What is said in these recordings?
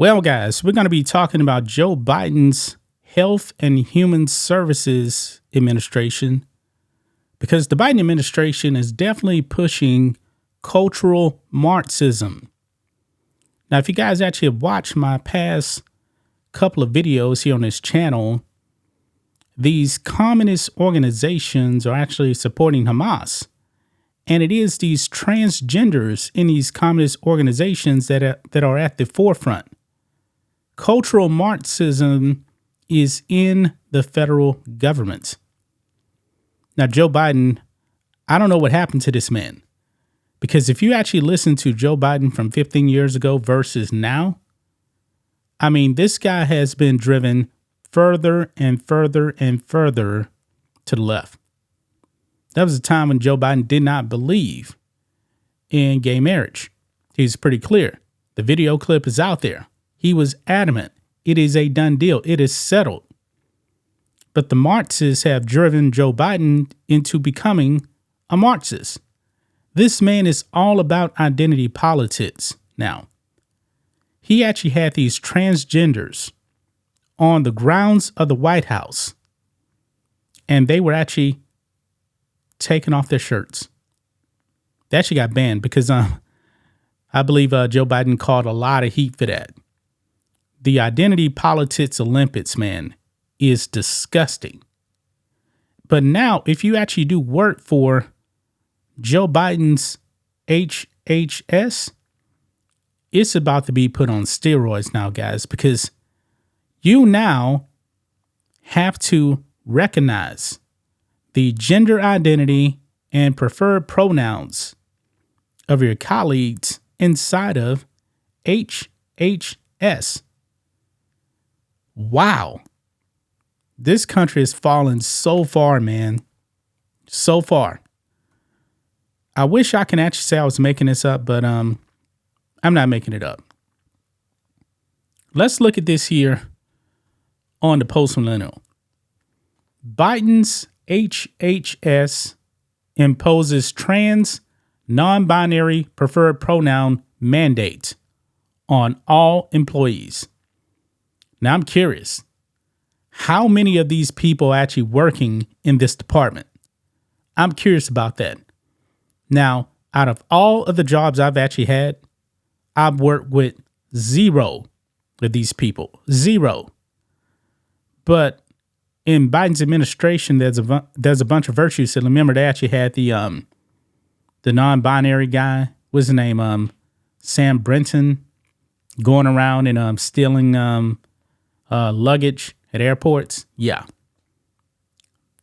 Well, guys, we're going to be talking about Joe Biden's Health and Human Services Administration because the Biden administration is definitely pushing cultural Marxism. Now, if you guys actually have watched my past couple of videos here on this channel, these communist organizations are actually supporting Hamas. And it is these transgenders in these communist organizations that are at the forefront. Cultural Marxism is in the federal government. Now, Joe Biden, I don't know what happened to this man. Because if you actually listen to Joe Biden from 15 years ago versus now, I mean, this guy has been driven further and further and further to the left. That was a time when Joe Biden did not believe in gay marriage. He's pretty clear. The video clip is out there. He was adamant. It is a done deal. It is settled. But the Marxists have driven Joe Biden into becoming a Marxist. This man is all about identity politics now. He actually had these transgenders on the grounds of the White House, and they were actually taking off their shirts. They actually got banned because I believe Joe Biden caught a lot of heat for that. The identity politics Olympics, man, is disgusting. But now, if you actually do work for Joe Biden's HHS, it's about to be put on steroids now, guys, because you now have to recognize the gender identity and preferred pronouns of your colleagues inside of HHS. Wow. This country has fallen so far, man. So far. I wish I can actually say I was making this up, but I'm not making it up. Let's look at this here on the Post Millennial. Biden's HHS imposes trans, non-binary preferred pronoun mandate on all employees. Now, I'm curious, how many of these people are actually working in this department? I'm curious about that. Now, out of all of the jobs I've actually had, I've worked with zero of these people. Zero. But in Biden's administration, there's a bunch of virtues. So remember, they actually had the non-binary guy. What's his name? Sam Brenton, going around and stealing luggage at airports. Yeah.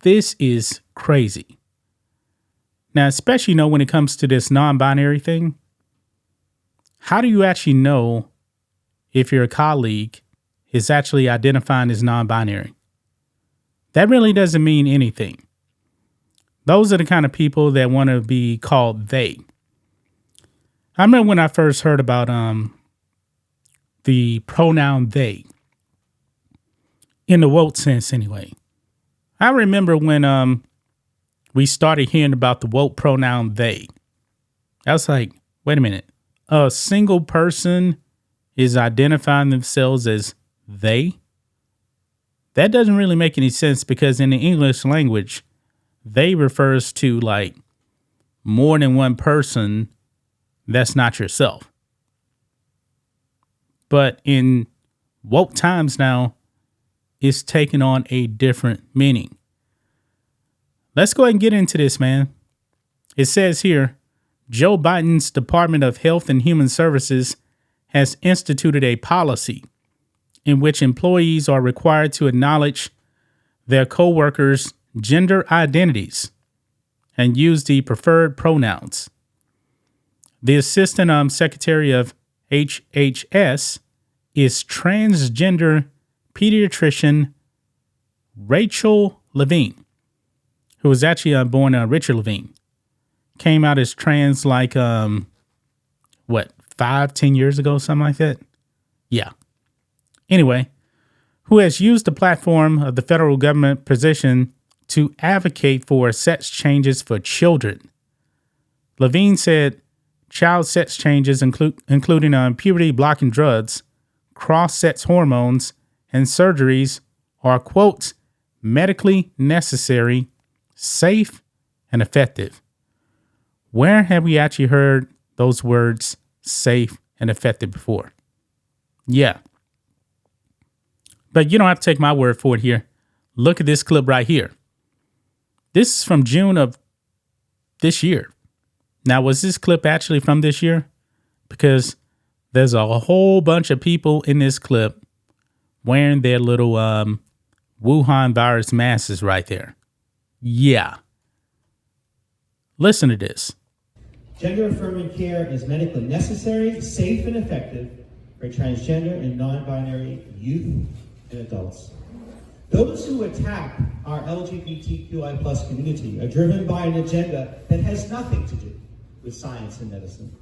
This is crazy. Now, especially, when it comes to this non-binary thing, how do you actually know if your colleague is actually identifying as non-binary? That really doesn't mean anything. Those are the kind of people that want to be called they. I remember when I first heard about the pronoun they, in the woke sense anyway. I remember when we started hearing about the woke pronoun they. I was like, wait a minute. A single person is identifying themselves as they? That doesn't really make any sense because in the English language, they refers to like more than one person that's not yourself. But in woke times now, it's taking on a different meaning. Let's go ahead and get into this, man. It says here, Joe Biden's Department of Health and Human Services has instituted a policy in which employees are required to acknowledge their coworkers' gender identities and use the preferred pronouns. The Assistant Secretary of HHS is transgender pediatrician Rachel Levine, who was actually born Richard Levine. Came out as trans like, 5-10 years ago, something like that? Yeah. Anyway, who has used the platform of the federal government position to advocate for sex changes for children. Levine said child sex changes, including puberty blocking drugs, cross-sex hormones and surgeries are, quote, medically necessary, safe, and effective. Where have we actually heard those words safe and effective before? Yeah. But you don't have to take my word for it here. Look at this clip right here. This is from June of this year. Now, was this clip actually from this year? Because there's a whole bunch of people in this clip wearing their little Wuhan virus masks right there. Yeah. Listen to this. Gender-affirming care is medically necessary, safe, and effective for transgender and non-binary youth and adults. Those who attack our LGBTQI+ community are driven by an agenda that has nothing to do with science and medicine.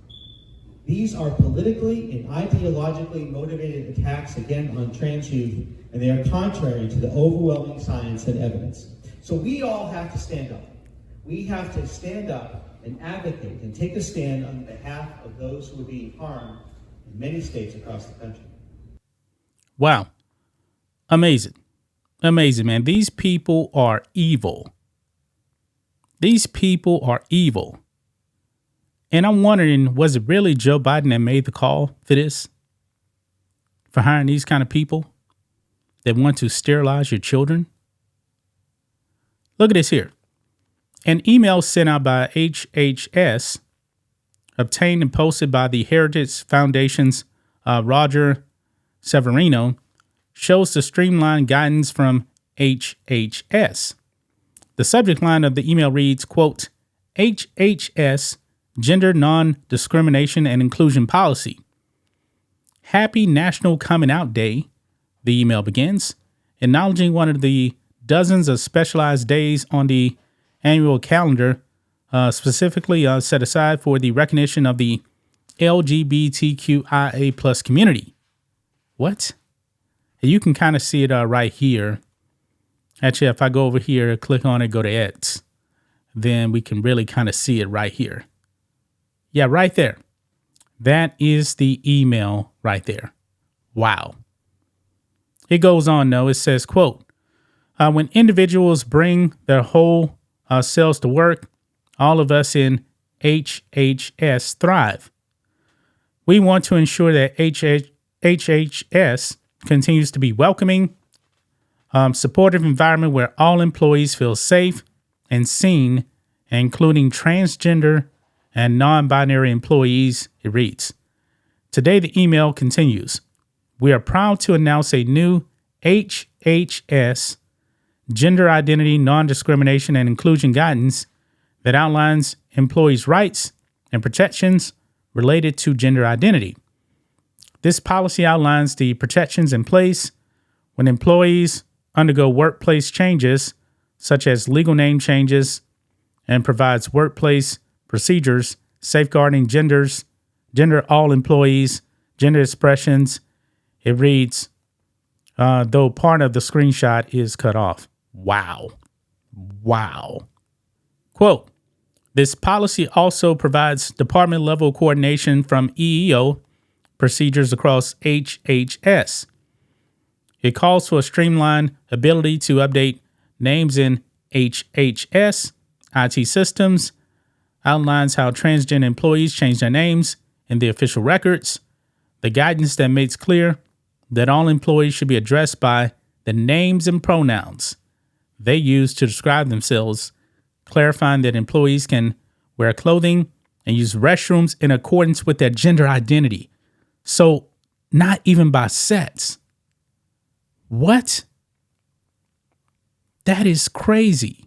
These are politically and ideologically motivated attacks, again, on trans youth, and they are contrary to the overwhelming science and evidence. So we all have to stand up. We have to stand up and advocate and take a stand on behalf of those who are being harmed in many states across the country. Wow. Amazing. Amazing, man. These people are evil. These people are evil. And I'm wondering, was it really Joe Biden that made the call for this? For hiring these kind of people that want to sterilize your children? Look at this here. An email sent out by HHS, obtained and posted by the Heritage Foundation's Roger Severino, shows the streamlined guidance from HHS. The subject line of the email reads, quote, HHS Gender Non-Discrimination and Inclusion Policy. Happy National Coming Out Day, the email begins, acknowledging one of the dozens of specialized days on the annual calendar, specifically set aside for the recognition of the LGBTQIA+ community. What? You can kind of see it right here. Actually, if I go over here, click on it, go to X, then we can really kind of see it right here. Yeah, right there. That is the email right there. Wow. It goes on, though. It says, quote, when individuals bring their whole selves to work, all of us in HHS thrive. We want to ensure that HHS continues to be welcoming, supportive environment where all employees feel safe and seen, including transgender and non-binary employees, it reads. Today, the email continues. We are proud to announce a new HHS Gender Identity, Non-Discrimination, and Inclusion Guidance that outlines employees' rights and protections related to gender identity. This policy outlines the protections in place when employees undergo workplace changes, such as legal name changes, and provides workplace procedures safeguarding gender all employees, gender expressions. It reads, though part of the screenshot is cut off. Wow. Wow. Quote, this policy also provides department level coordination from EEO procedures across HHS. It calls for a streamlined ability to update names in HHS IT systems, outlines how transgender employees change their names in the official records, the guidance that makes clear that all employees should be addressed by the names and pronouns they use to describe themselves, clarifying that employees can wear clothing and use restrooms in accordance with their gender identity. So not even by sex. What? That is crazy.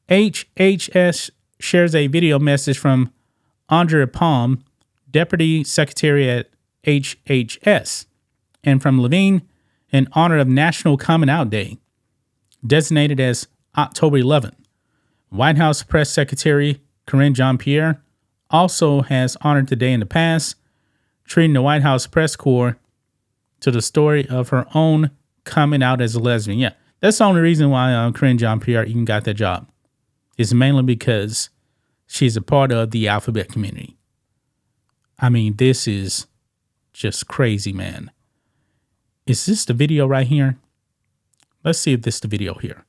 HHS shares a video message from Andrea Palm, Deputy Secretary at HHS, and from Levine in honor of National Coming Out Day, designated as October 11th. White House Press Secretary Karine Jean-Pierre also has honored the day in the past, treating the White House press corps to the story of her own coming out as a lesbian. Yeah, that's the only reason why Karine Jean-Pierre even got that job. It's mainly because she's a part of the alphabet community. I mean, this is just crazy, man. Is this the video right here? Let's see if this is the video here.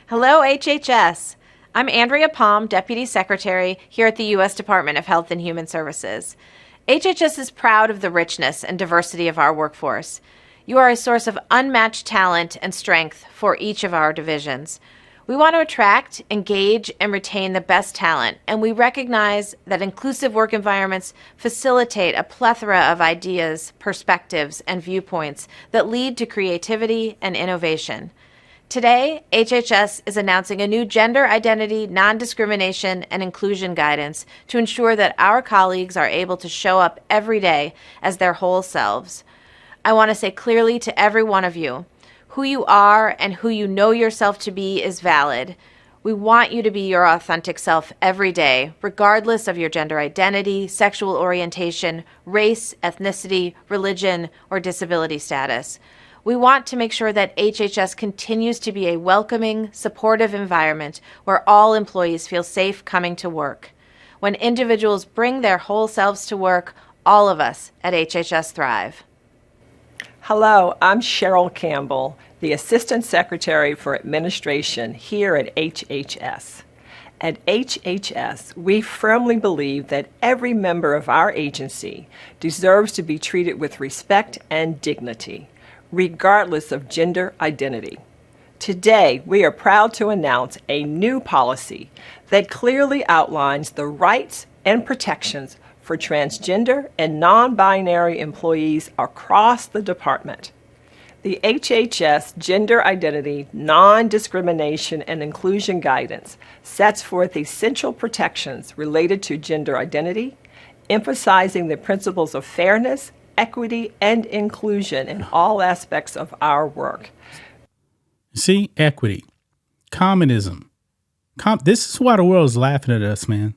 Hello, HHS. I'm Andrea Palm, Deputy Secretary here at the U.S. Department of Health and Human Services. HHS is proud of the richness and diversity of our workforce. You are a source of unmatched talent and strength for each of our divisions. We want to attract, engage, and retain the best talent, and we recognize that inclusive work environments facilitate a plethora of ideas, perspectives, and viewpoints that lead to creativity and innovation. Today, HHS is announcing a new gender identity, non-discrimination, and inclusion guidance to ensure that our colleagues are able to show up every day as their whole selves. I want to say clearly to every one of you, who you are and who you know yourself to be is valid. We want you to be your authentic self every day, regardless of your gender identity, sexual orientation, race, ethnicity, religion, or disability status. We want to make sure that HHS continues to be a welcoming, supportive environment where all employees feel safe coming to work. When individuals bring their whole selves to work, all of us at HHS thrive. Hello, I'm Cheryl Campbell, the Assistant Secretary for Administration here at HHS. At HHS, we firmly believe that every member of our agency deserves to be treated with respect and dignity, regardless of gender identity. Today, we are proud to announce a new policy that clearly outlines the rights and protections for transgender and non-binary employees across the department. The HHS Gender Identity, Non-Discrimination and Inclusion Guidance sets forth essential protections related to gender identity, emphasizing the principles of fairness, equity, and inclusion in all aspects of our work. See, equity, communism. This is why the world's laughing at us, man.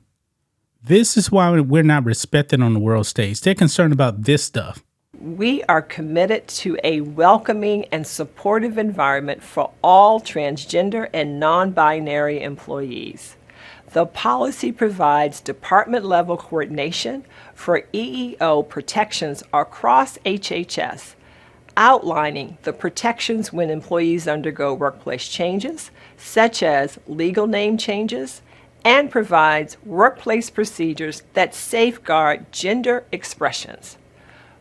This is why we're not respected on the world stage. They're concerned about this stuff. We are committed to a welcoming and supportive environment for all transgender and non-binary employees. The policy provides department-level coordination for EEO protections across HHS, outlining the protections when employees undergo workplace changes, such as legal name changes, and provides workplace procedures that safeguard gender expressions.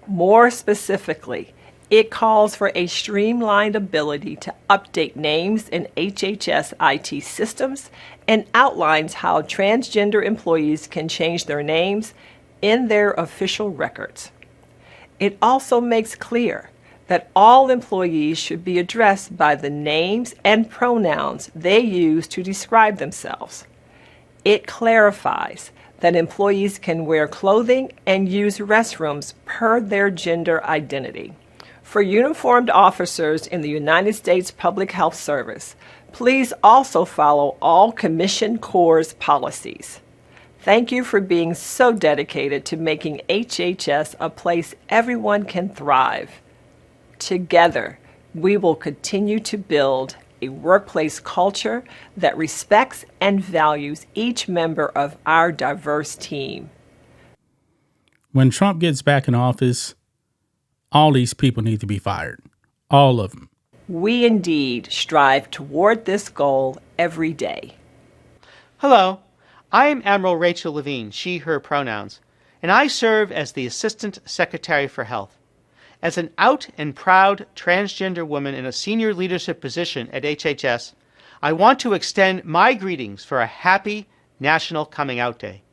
More specifically, it calls for a streamlined ability to update names in HHS IT systems and outlines how transgender employees can change their names in their official records. It also makes clear that all employees should be addressed by the names and pronouns they use to describe themselves. It clarifies that employees can wear clothing and use restrooms per their gender identity. For uniformed officers in the United States Public Health Service, please also follow all Commissioned Corps policies. Thank you for being so dedicated to making HHS a place everyone can thrive. Together, we will continue to build a workplace culture that respects and values each member of our diverse team. When Trump gets back in office, all these people need to be fired. All of them. We indeed strive toward this goal every day. Hello, I am Admiral Rachel Levine, she, her pronouns, and I serve as the Assistant Secretary for Health. As an out and proud transgender woman in a senior leadership position at HHS, I want to extend my greetings for a happy National Coming Out Day.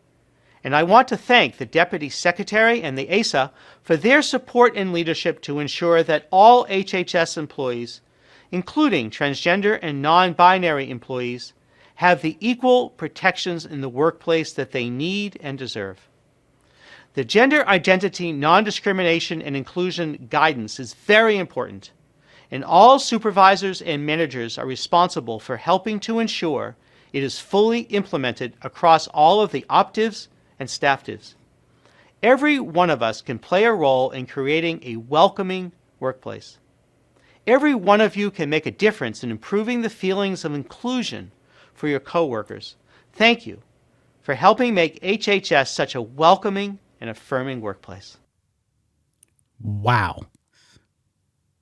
And I want to thank the Deputy Secretary and the ASA for their support and leadership to ensure that all HHS employees, including transgender and non-binary employees, have the equal protections in the workplace that they need and deserve. The Gender Identity, Non-Discrimination and Inclusion Guidance is very important, and all supervisors and managers are responsible for helping to ensure it is fully implemented across all of the optives and stafftives. Every one of us can play a role in creating a welcoming workplace. Every one of you can make a difference in improving the feelings of inclusion for your coworkers. Thank you for helping make HHS such a welcoming and affirming workplace. Wow.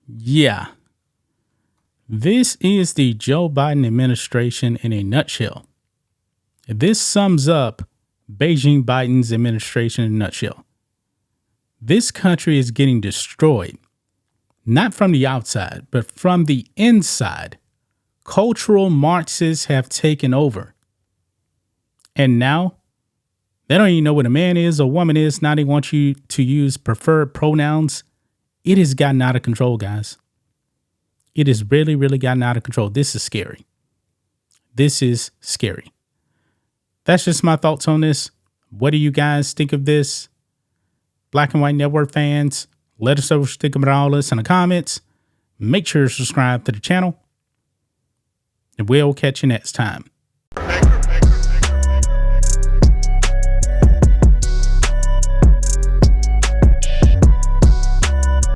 Yeah. This is the Joe Biden administration in a nutshell. This sums up Beijing Biden's administration in a nutshell. This country is getting destroyed, not from the outside, but from the inside. Cultural Marxists have taken over. And now they don't even know what a man is or woman is. Now they want you to use preferred pronouns. It has gotten out of control, guys. It has really, really gotten out of control. This is scary. This is scary. That's just my thoughts on this. What do you guys think of this? Black and White Network fans, let us know what you think about all this in the comments. Make sure to subscribe to the channel. And we'll catch you next time.